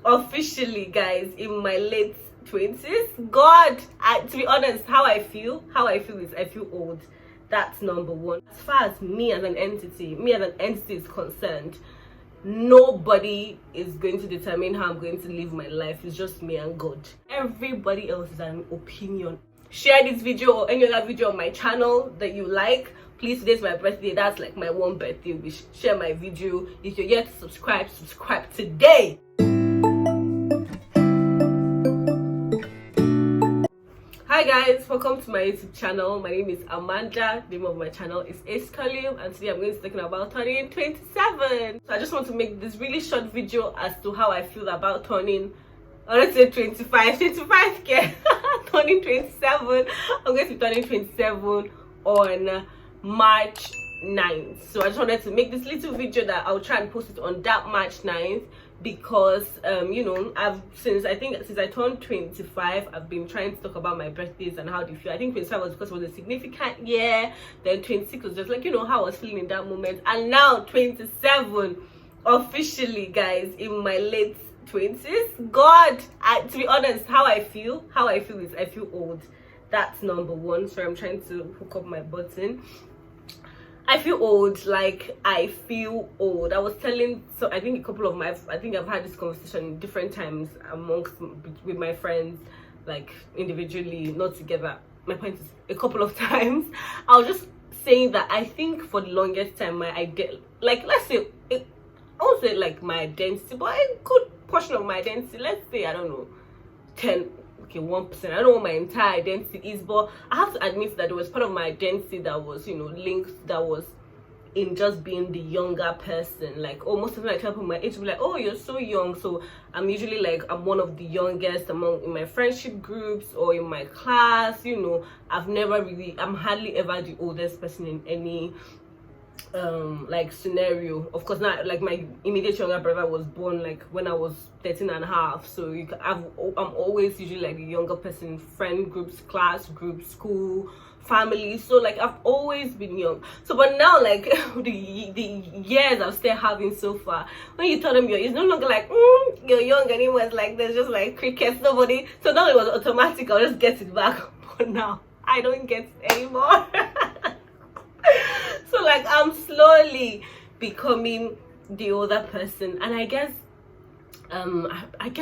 officially, guys, in my late 20s. God, to be honest, how I feel is I feel old. That's number one. As far as me as an entity is concerned, nobody is going to determine how I'm going to live my life. It's just me and God. Everybody else is an opinion. Share this video or any other video on my channel that you like. Please, today's my birthday. That's like my one birthday wish. Share my video. If you're yet to subscribe today. Hi guys, welcome to my YouTube channel. My name is Amanda. The name of my channel is Escalium, and today I'm going to be talking about turning 27. So I just want to make this really short video as to how I feel about turning, let's say 25 k turning 27. I'm going to be turning 27 on March 9th. So I just wanted to make this little video that I'll try and post it on that March 9th, because you know, since I turned 25, I've been trying to talk about my birthdays and how they feel. I think 25 was because it was a significant year, then 26 was just like, you know, how I was feeling in that moment, and now 27 officially, guys, in my late 20s. God, to be honest, how I feel is I feel old. That's number one. So I'm trying to hook up my button. I feel old. Like, I feel old. I was telling, so I think I think I've had this conversation different times with my friends, like individually, not together. My point is, a couple of times I was just saying that I think for the longest time my idea, like, let's say I won't say like my identity, but a good portion of my identity, let's say, I don't know, 1%. I don't know what my entire identity is, but I have to admit that there was part of my identity that was, you know, linked, that was in just being the younger person. Like, most of the time I tell people my age, be like, oh, you're so young. So I'm usually like, I'm one of the youngest in my friendship groups or in my class. You know, I'm hardly ever the oldest person in any like scenario. Of course not, like my immediate younger brother was born like when I was 13 and a half, so I'm always usually like the younger person in friend groups, class groups, school, family. So like I've always been young. So but now, like, the years I've still having so far, when you tell them it's no longer like you're young anymore. It's like there's just like crickets, nobody. So now it was automatic, I'll just get it back. But now I don't get it anymore. So like I'm slowly becoming the older person, and I guess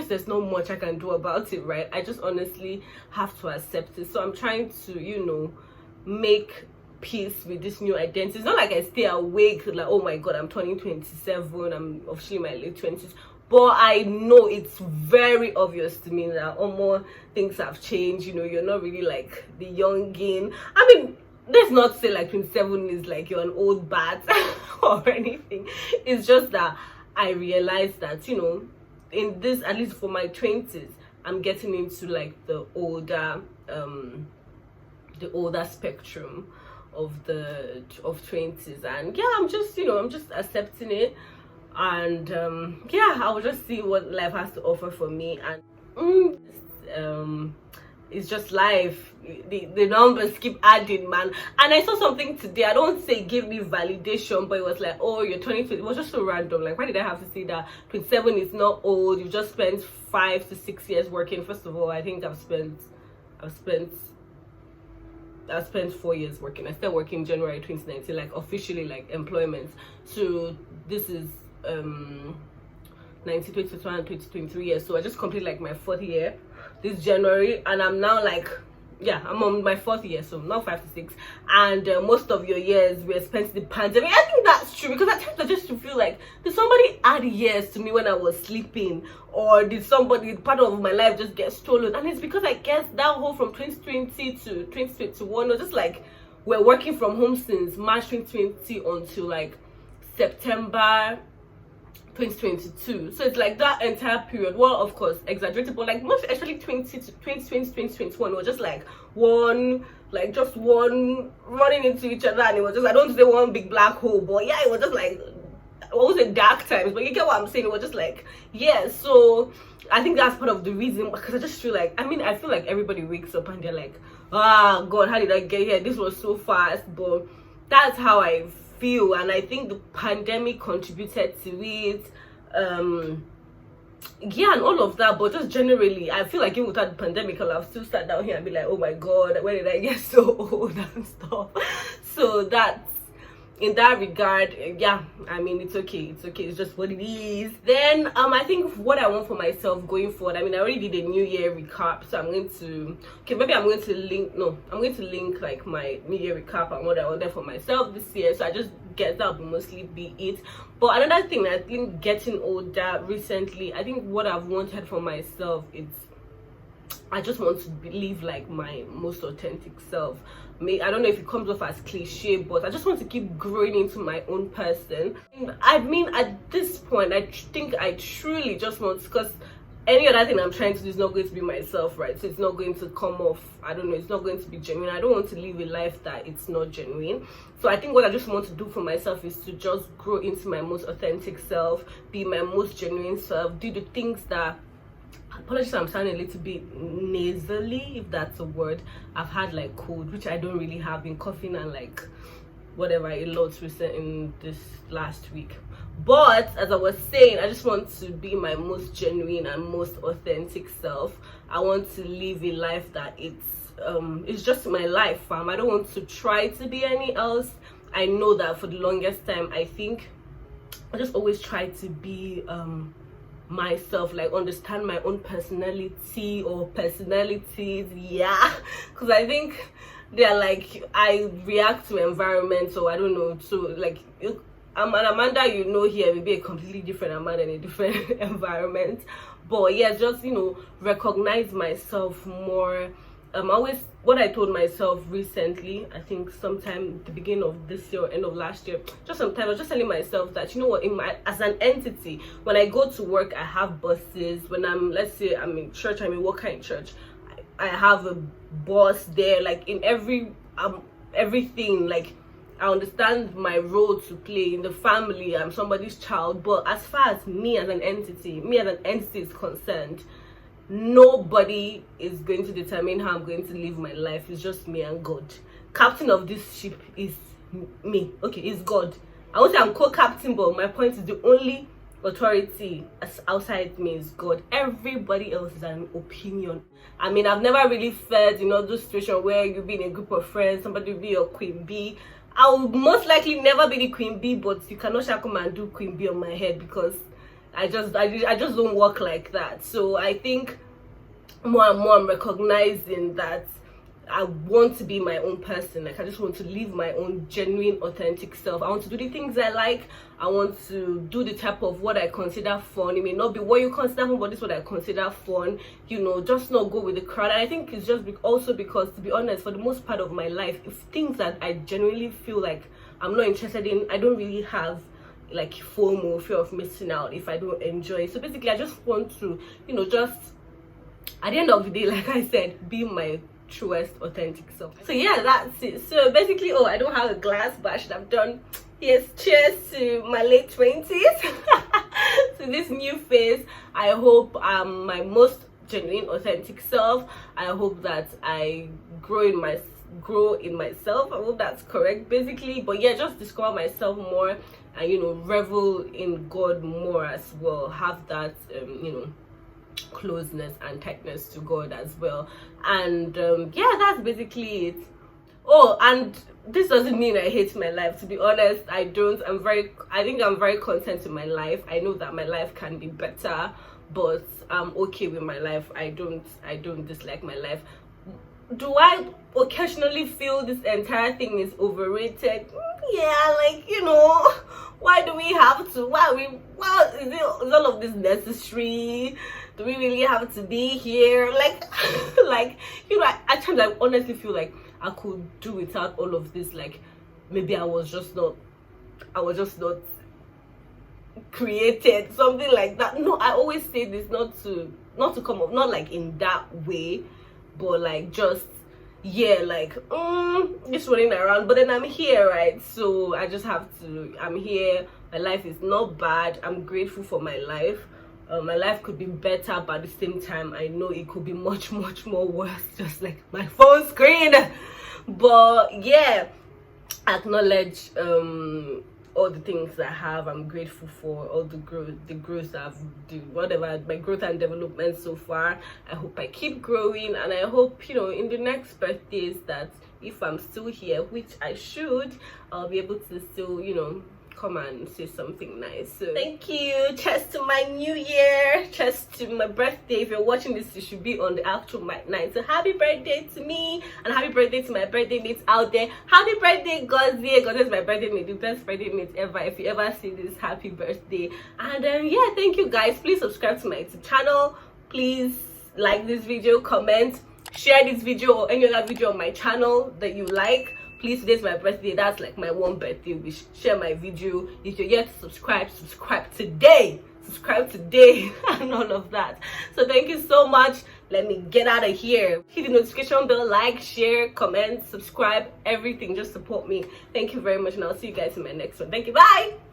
there's not much I can do about it, right? I just honestly have to accept it. So I'm trying to, you know, make peace with this new identity. It's not like I stay awake like, oh my god, I'm turning 27, I'm officially in my late 20s. But I know it's very obvious to me that more things have changed. You know, you're not really like the youngin. I mean, let's not say like 27 is like you're an old bat or anything. It's just that I realized that, you know, in this, at least for my 20s, I'm getting into like the older spectrum of 20s, and yeah, I'm just accepting it, and yeah, I'll just see what life has to offer for me. And it's just life. The numbers keep adding, man. And I saw something today, I don't say give me validation, but it was like, oh, you're 22. It was just so random. Like, why did I have to say that 27 is not old? You just spent 5 to 6 years working. First of all, I think I've spent 4 years working. I started working January 2019, like officially, like employment. So this is 2023 years. So I just completed like my 4th year this January, and I'm now like, yeah, I'm on my 4th year, so now 5 to 6. And most of your years were spent in the pandemic. I think that's true, because at times I just feel like, did somebody add years to me when I was sleeping, or did part of my life just get stolen? And it's because I guess that whole from 2020 to 2021 was just like, we're working from home since March 2020 until like September 2022. So it's like that entire period, well, of course exaggerated, but like most, especially 2021 was just like just one running into each other, and it was just, I don't say one big black hole, but yeah, it was just like, I won't say dark times, but you get what I'm saying. It was just like, yeah. So I think that's part of the reason, because I just feel like, I feel like everybody wakes up and they're like, ah, god, how did I get here? This was so fast. But that's how I feel, and I think the pandemic contributed to it. yeah, and all of that. But just generally, I feel like even without the pandemic, I'll have still sat down here and be like, oh my god, when did I get so old and stuff. So that's, in that regard, yeah, I mean, it's okay, it's just what it is. Then I think what I want for myself going forward, I mean, I already did a new year recap, so I'm going to, okay, maybe I'm going to link, no, I'm going to link like my new year recap and what I wanted for myself this year. So I just guess that will mostly be it. But another thing, I think getting older recently, I think what I've wanted for myself is, I just want to live like my most authentic self. I don't know if it comes off as cliche, but I just want to keep growing into my own person. I mean, at this point, I think I truly just want, because any other thing I'm trying to do is not going to be myself, right? So it's not going to come off, I don't know, it's not going to be genuine. I don't want to live a life that it's not genuine. So I think what I just want to do for myself is to just grow into my most authentic self, be my most genuine self, do the things that, apologies, I'm sounding a little bit nasally, if that's a word. I've had like cold, which I don't really have, been coughing and like whatever a lot recent in this last week. But as I was saying, I just want to be my most genuine and most authentic self. I want to live a life that it's just my life, fam. I don't want to try to be any else. I know that for the longest time, I think I just always try to be myself, like understand my own personality or personalities, yeah, because I think they're like, I react to environment, so I don't know. So like, I'm an Amanda, you know, here will be a completely different Amanda in a different environment. But yeah, just, you know, recognize myself more. Always, what I told myself recently, I think sometime at the beginning of this year or end of last year, just sometime I was just telling myself that, you know what, as an entity, when I go to work, I have bosses. When I'm, let's say I'm in church, I'm a worker in church, I have a boss there. Like in everything, like I understand my role to play in the family. I'm somebody's child. But as far as me as an entity is concerned, nobody is going to determine how I'm going to live my life. It's just me and God. Captain of this ship is me. Okay, it's God. I won't say I'm co-captain, but my point is the only authority outside me is God. Everybody else is an opinion. I mean, I've never really felt, you know, those situations where you be in a group of friends, somebody will be your queen bee. I will most likely never be the queen bee, but you cannot come and do queen bee on my head, because I just don't work like that. So I think more and more I'm recognizing that I want to be my own person. Like I just want to live my own genuine, authentic self. I want to do the things I like. I want to do the type of what I consider fun. It may not be what you consider fun, but this is what I consider fun. You know, just not go with the crowd. And I think it's just also because, to be honest, for the most part of my life, if things that I genuinely feel like I'm not interested in, I don't really have like FOMO, fear of missing out, if I don't enjoy it. So basically, I just want to, you know, just at the end of the day, like I said, be my truest authentic self. So yeah, that's it. So basically, oh, I don't have a glass, but I should have done, yes, cheers to my late 20s. To this new phase. I hope I'm my most genuine, authentic self. I hope that I grow in myself. I hope that's correct, basically. But yeah, just discover myself more, and you know, revel in God more as well. Have that you know, closeness and tightness to God as well. And yeah, that's basically it. Oh, and this doesn't mean I hate my life, to be honest. I don't. I think I'm very content in my life. I know that my life can be better, but I'm okay with my life. I don't dislike my life. Do I occasionally feel this entire thing is overrated? Yeah, like, you know, why do we have to? Is all of this necessary? Do we really have to be here? Like, like, you know, at times I honestly feel like I could do without all of this. Like, maybe I was just not created, something like that. No, I always say this not to come up, not like in that way, but like just, yeah, like just running around. But then I'm here, right? So I just have to, I'm here. My life is not bad. I'm grateful for my life. My life could be better, but at the same time I know it could be much more worse, just like my phone screen. But yeah, acknowledge all the things I have. I'm grateful for all the growth I've done, whatever my growth and development so far. I hope I keep growing, and I hope, you know, in the next birthdays that if I'm still here, which I should, I'll be able to still, you know, come and say something nice. So thank you. Cheers to my new year. Cheers to my birthday. If you're watching this, you should be on the actual night. So happy birthday to me, and happy birthday to my birthday mates out there. Happy birthday, Gozie. Gozie is my birthday mate, the best birthday mate ever. If you ever see this, happy birthday. And yeah, thank you guys. Please subscribe to my YouTube channel. Please like this video, comment, share this video or any other video on my channel that you like. Please, today's my birthday. That's like my one birthday wish. Share my video. If you're yet to subscribe, subscribe today. Subscribe today and all of that. So thank you so much. Let me get out of here. Hit the notification bell, like, share, comment, subscribe, everything. Just support me. Thank you very much, and I'll see you guys in my next one. Thank you. Bye.